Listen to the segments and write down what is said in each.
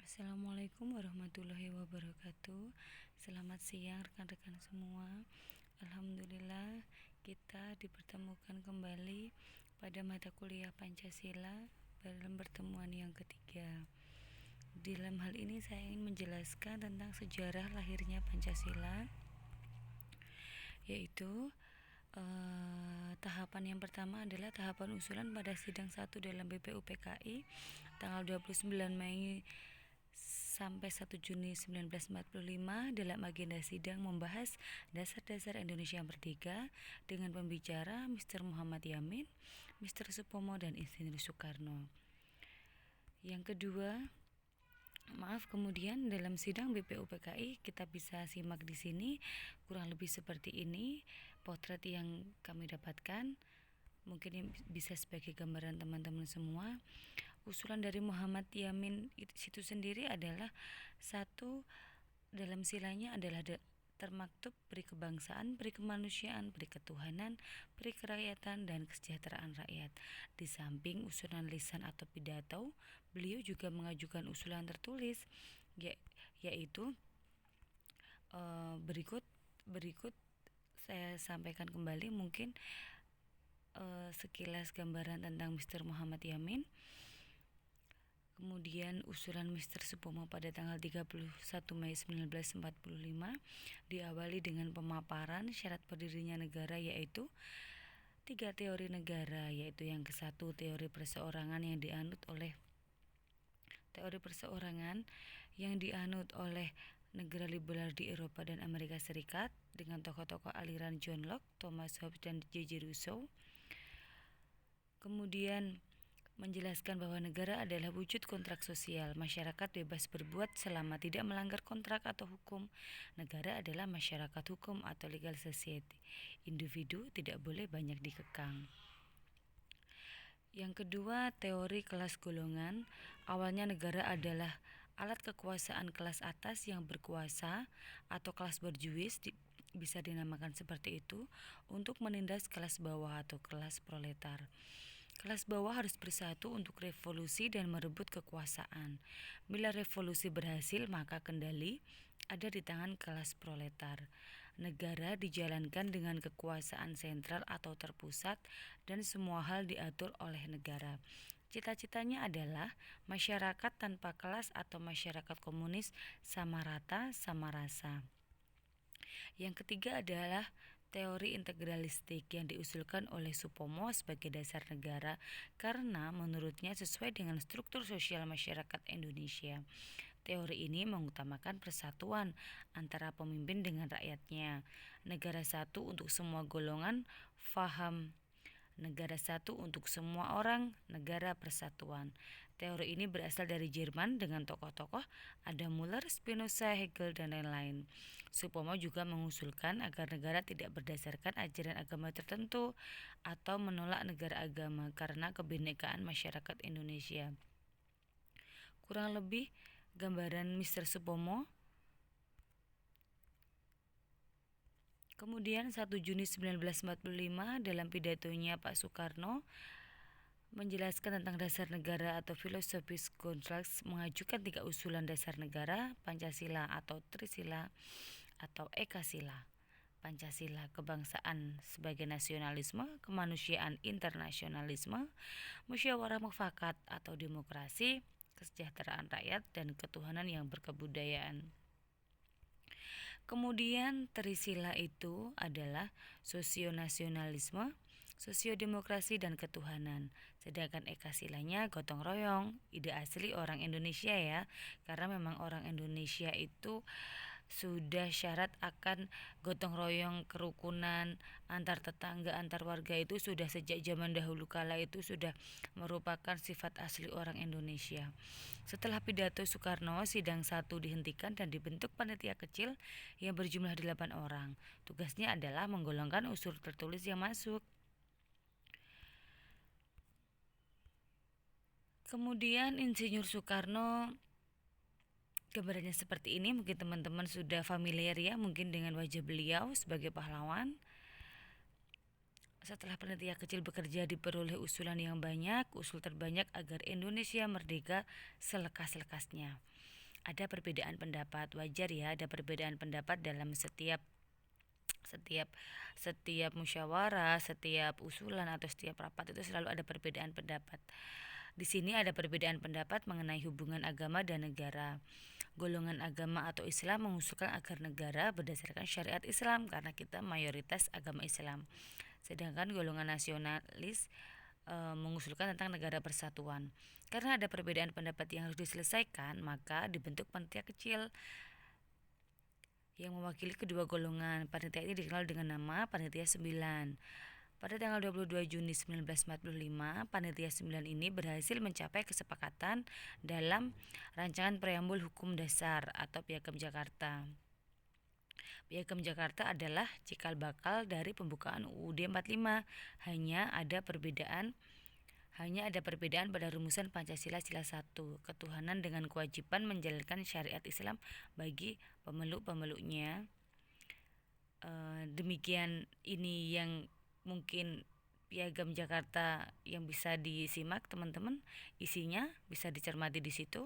Assalamualaikum warahmatullahi wabarakatuh. Selamat siang rekan-rekan semua. Alhamdulillah kita dipertemukan kembali pada mata kuliah Pancasila dalam pertemuan yang ketiga. Dalam hal ini saya ingin menjelaskan tentang sejarah lahirnya Pancasila, yaitu tahapan yang pertama adalah tahapan usulan pada sidang 1 dalam BPUPKI tanggal 29 Mei sampai 1 Juni 1945 dalam agenda sidang membahas dasar-dasar Indonesia Merdeka dengan pembicara Mr. Muhammad Yamin, Mr. Supomo, dan Insinyur Soekarno. Yang kedua, kemudian dalam sidang BPUPKI kita bisa simak di sini kurang lebih seperti ini potret yang kami dapatkan. Mungkin bisa sebagai gambaran teman-teman semua. Usulan dari Muhammad Yamin itu sendiri adalah satu, dalam silanya adalah termaktub peri kebangsaan, peri kemanusiaan, peri ketuhanan, peri kerakyatan, dan kesejahteraan rakyat. Di samping usulan lisan atau pidato, beliau juga mengajukan usulan tertulis, yaitu berikut saya sampaikan kembali mungkin sekilas gambaran tentang Mr. Muhammad Yamin. Kemudian usulan Mr. Supomo pada tanggal 31 Mei 1945 diawali dengan pemaparan syarat berdirinya negara, yaitu 3 teori negara, yaitu yang ke-1 teori perseorangan yang dianut oleh negara liberal di Eropa dan Amerika Serikat dengan tokoh-tokoh aliran John Locke, Thomas Hobbes, dan J.J. Rousseau. Kemudian menjelaskan bahwa negara adalah wujud kontrak sosial. Masyarakat bebas berbuat selama tidak melanggar kontrak atau hukum. Negara adalah masyarakat hukum atau legal society. Individu tidak boleh banyak dikekang. Yang kedua, teori kelas golongan. Awalnya negara adalah alat kekuasaan kelas atas yang berkuasa atau kelas berjuis, bisa dinamakan seperti itu, untuk menindas kelas bawah atau kelas proletar. Kelas bawah harus bersatu untuk revolusi dan merebut kekuasaan. Bila revolusi berhasil, maka kendali ada di tangan kelas proletar. Negara dijalankan dengan kekuasaan sentral atau terpusat dan semua hal diatur oleh negara. Cita-citanya adalah masyarakat tanpa kelas atau masyarakat komunis sama rata, sama rasa. Yang ketiga adalah teori integralistik yang diusulkan oleh Supomo sebagai dasar negara karena menurutnya sesuai dengan struktur sosial masyarakat Indonesia. Teori ini mengutamakan persatuan antara pemimpin dengan rakyatnya. Negara satu untuk semua golongan, faham negara satu untuk semua orang, negara persatuan. Teori ini berasal dari Jerman dengan tokoh-tokoh Adam Müller, Spinoza, Hegel, dan lain-lain. Supomo juga mengusulkan agar negara tidak berdasarkan ajaran agama tertentu atau menolak negara agama karena kebinekaan masyarakat Indonesia. Kurang lebih gambaran Mr. Supomo. Kemudian 1 Juni 1945 dalam pidatonya Pak Soekarno menjelaskan tentang dasar negara atau filosofis kontraks, mengajukan 3 usulan dasar negara, Pancasila atau Trisila atau Ekasila. Pancasila, kebangsaan sebagai nasionalisme, kemanusiaan internasionalisme, musyawarah mufakat atau demokrasi, kesejahteraan rakyat, dan ketuhanan yang berkebudayaan. Kemudian Trisila itu adalah sosionasionalisme, sosiodemokrasi, dan ketuhanan. Sedangkan Ekasilanya gotong royong, ide asli orang Indonesia ya, karena memang orang Indonesia itu sudah syarat akan gotong royong, kerukunan antar tetangga, antar warga itu sudah sejak zaman dahulu kala itu sudah merupakan sifat asli orang Indonesia. Setelah pidato Soekarno, sidang 1 dihentikan dan dibentuk panitia kecil yang berjumlah 8 orang. Tugasnya adalah menggolongkan usul tertulis yang masuk. Kemudian Insinyur Soekarno, gambarannya seperti ini, mungkin teman-teman sudah familiar ya mungkin dengan wajah beliau sebagai pahlawan. Setelah panitia kecil bekerja, diperoleh usulan yang banyak, usul terbanyak agar Indonesia merdeka selekas-lekasnya. ada perbedaan pendapat. Wajar ya, ada perbedaan pendapat dalam setiap setiap setiap musyawarah, setiap usulan atau setiap rapat itu selalu ada perbedaan pendapat. Di sini ada perbedaan pendapat mengenai hubungan agama dan negara. Golongan agama atau Islam mengusulkan agar negara berdasarkan syariat Islam karena kita mayoritas agama Islam. Sedangkan golongan nasionalis mengusulkan tentang negara persatuan. Karena ada perbedaan pendapat yang harus diselesaikan, maka dibentuk panitia kecil yang mewakili kedua golongan. Panitia ini dikenal dengan nama Panitia 9. Pada tanggal 22 Juni 1945, Panitia 9 ini berhasil mencapai kesepakatan dalam rancangan preambul hukum dasar atau Piagam Jakarta. Piagam Jakarta adalah cikal bakal dari pembukaan UUD 45. Hanya ada perbedaan pada rumusan Pancasila Sila 1, ketuhanan dengan kewajiban menjalankan syariat Islam bagi pemeluk-pemeluknya. Demikian ini yang mungkin Piagam Jakarta yang bisa disimak teman-teman, isinya bisa dicermati di situ.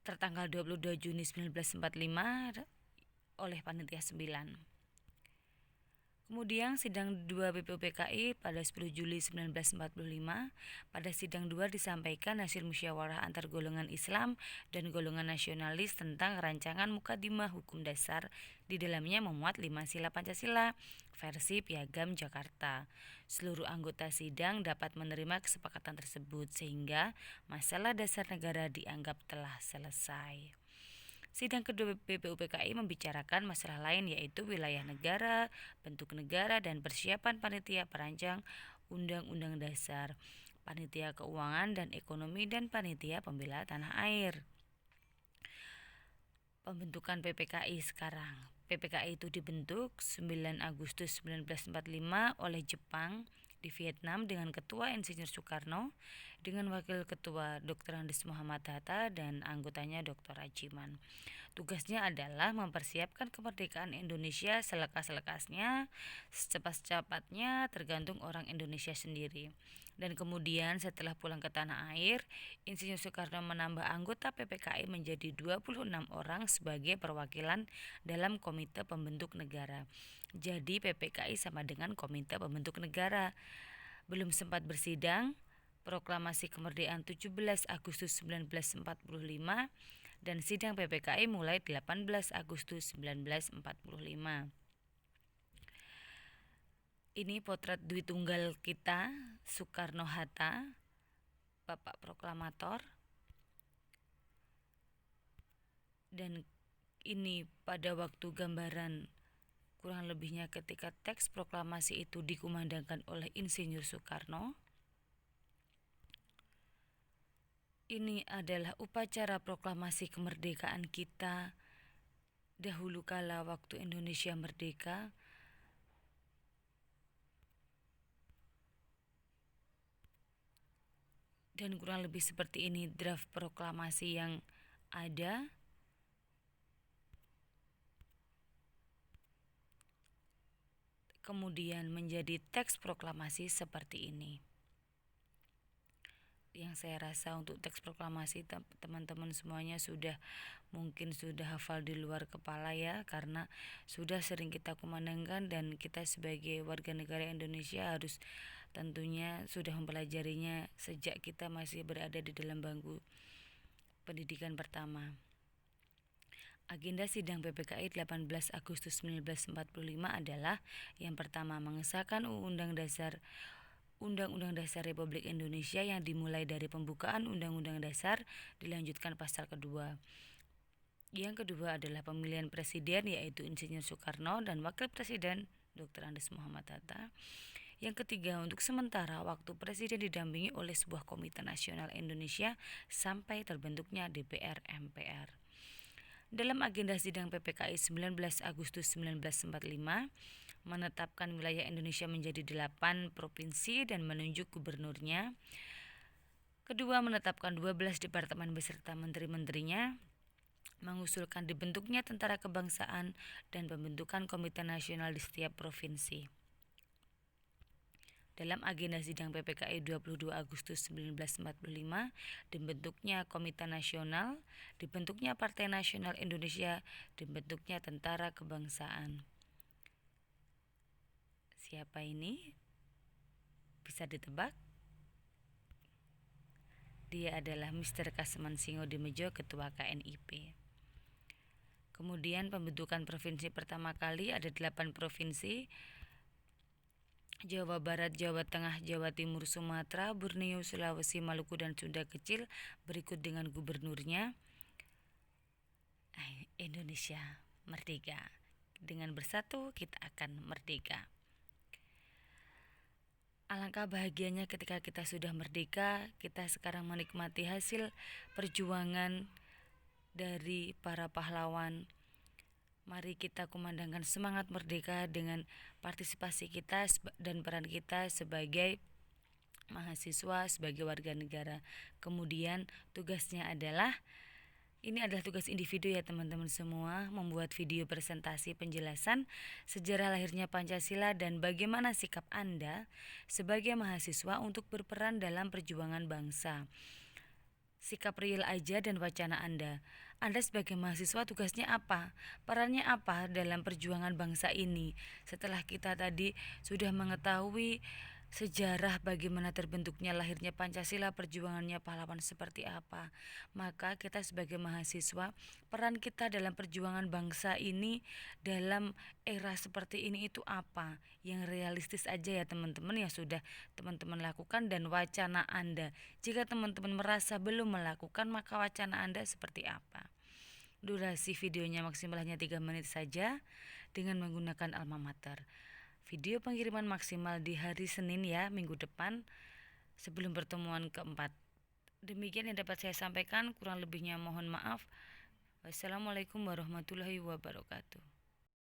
Tertanggal 22 Juni 1945 oleh Panitia 9. Kemudian sidang 2 BPUPKI pada 10 Juli 1945. Pada sidang 2 disampaikan hasil musyawarah antar golongan Islam dan golongan nasionalis tentang rancangan Mukadimah Hukum Dasar. Di dalamnya memuat 5 sila Pancasila versi Piagam Jakarta. Seluruh anggota sidang dapat menerima kesepakatan tersebut sehingga masalah dasar negara dianggap telah selesai. Sidang kedua BPUPKI membicarakan masalah lain yaitu wilayah negara, bentuk negara, dan persiapan panitia perancang Undang-Undang Dasar, panitia keuangan dan ekonomi, dan panitia pembela tanah air. Pembentukan PPKI sekarang. PPKI itu dibentuk 9 Agustus 1945 oleh Jepang di Vietnam dengan Ketua Insinyur Soekarno, dengan Wakil Ketua Dr. Andes Muhammad Hatta dan anggotanya Dr. Rajiman. Tugasnya adalah mempersiapkan kemerdekaan Indonesia selekas-lekasnya, secepat-cepatnya tergantung orang Indonesia sendiri. Dan kemudian setelah pulang ke tanah air, Insinyur Soekarno menambah anggota PPKI menjadi 26 orang sebagai perwakilan dalam Komite Pembentuk Negara. Jadi PPKI sama dengan Komite Pembentuk Negara. Belum sempat bersidang, Proklamasi Kemerdekaan 17 Agustus 1945 dan sidang PPKI mulai 18 Agustus 1945. Ini potret Dwi Tunggal kita, Soekarno-Hatta, Bapak Proklamator. Dan ini pada waktu gambaran kurang lebihnya ketika teks proklamasi itu dikumandangkan oleh Insinyur Soekarno. Ini adalah upacara proklamasi kemerdekaan kita dahulu kala waktu Indonesia merdeka. Dan kurang lebih seperti ini draft proklamasi yang ada. Kemudian menjadi teks proklamasi seperti ini. Yang saya rasa untuk teks proklamasi teman-teman semuanya mungkin sudah hafal di luar kepala ya, karena sudah sering kita kumandangkan dan kita sebagai warga negara Indonesia harus tentunya sudah mempelajarinya sejak kita masih berada di dalam bangku pendidikan pertama. Agenda sidang PPKI 18 Agustus 1945 adalah yang pertama, mengesahkan Undang-Undang Dasar Republik Indonesia yang dimulai dari pembukaan Undang-Undang Dasar dilanjutkan pasal kedua. Yang kedua adalah pemilihan presiden yaitu Insinyur Soekarno dan Wakil Presiden Dr. Andes Muhammad Hatta. Yang ketiga, untuk sementara waktu presiden didampingi oleh sebuah Komite Nasional Indonesia sampai terbentuknya DPR MPR. Dalam agenda sidang PPKI 19 Agustus 1945, menetapkan wilayah Indonesia menjadi 8 provinsi dan menunjuk gubernurnya. Kedua, menetapkan 12 departemen beserta menteri-menterinya, mengusulkan dibentuknya tentara kebangsaan dan pembentukan komite nasional di setiap provinsi. dalam agenda sidang PPKI 22 Agustus 1945, dibentuknya Komite Nasional, dibentuknya Partai Nasional Indonesia, dibentuknya Tentara Kebangsaan. Siapa ini? Bisa ditebak? Dia adalah Mr. Kasman Singodimedjo, Ketua KNIP. Kemudian pembentukan provinsi pertama kali ada 8 provinsi: Jawa Barat, Jawa Tengah, Jawa Timur, Sumatera, Borneo, Sulawesi, Maluku, dan Sunda Kecil, berikut dengan gubernurnya. Indonesia merdeka. Dengan bersatu kita akan merdeka. Alangkah bahagianya ketika kita sudah merdeka, kita sekarang menikmati hasil perjuangan dari para pahlawan. Mari kita kumandangkan semangat merdeka dengan partisipasi kita dan peran kita sebagai mahasiswa, sebagai warga negara. Kemudian tugasnya adalah, ini adalah tugas individu ya teman-teman semua, membuat video presentasi penjelasan sejarah lahirnya Pancasila dan bagaimana sikap Anda sebagai mahasiswa untuk berperan dalam perjuangan bangsa. Sikap real aja dan wacana Anda. Anda sebagai mahasiswa tugasnya apa? Perannya apa dalam perjuangan bangsa ini? Setelah kita tadi sudah mengetahui sejarah bagaimana terbentuknya lahirnya Pancasila, perjuangannya pahlawan seperti apa, maka kita sebagai mahasiswa, peran kita dalam perjuangan bangsa ini dalam era seperti ini itu apa? Yang realistis aja ya teman-teman, yang sudah teman-teman lakukan dan wacana Anda. Jika teman-teman merasa belum melakukan, maka wacana Anda seperti apa? Durasi videonya maksimal hanya 3 menit saja dengan menggunakan alma mater. Video pengiriman maksimal di hari Senin ya, minggu depan, sebelum pertemuan keempat. Demikian yang dapat saya sampaikan, kurang lebihnya mohon maaf. Wassalamualaikum warahmatullahi wabarakatuh.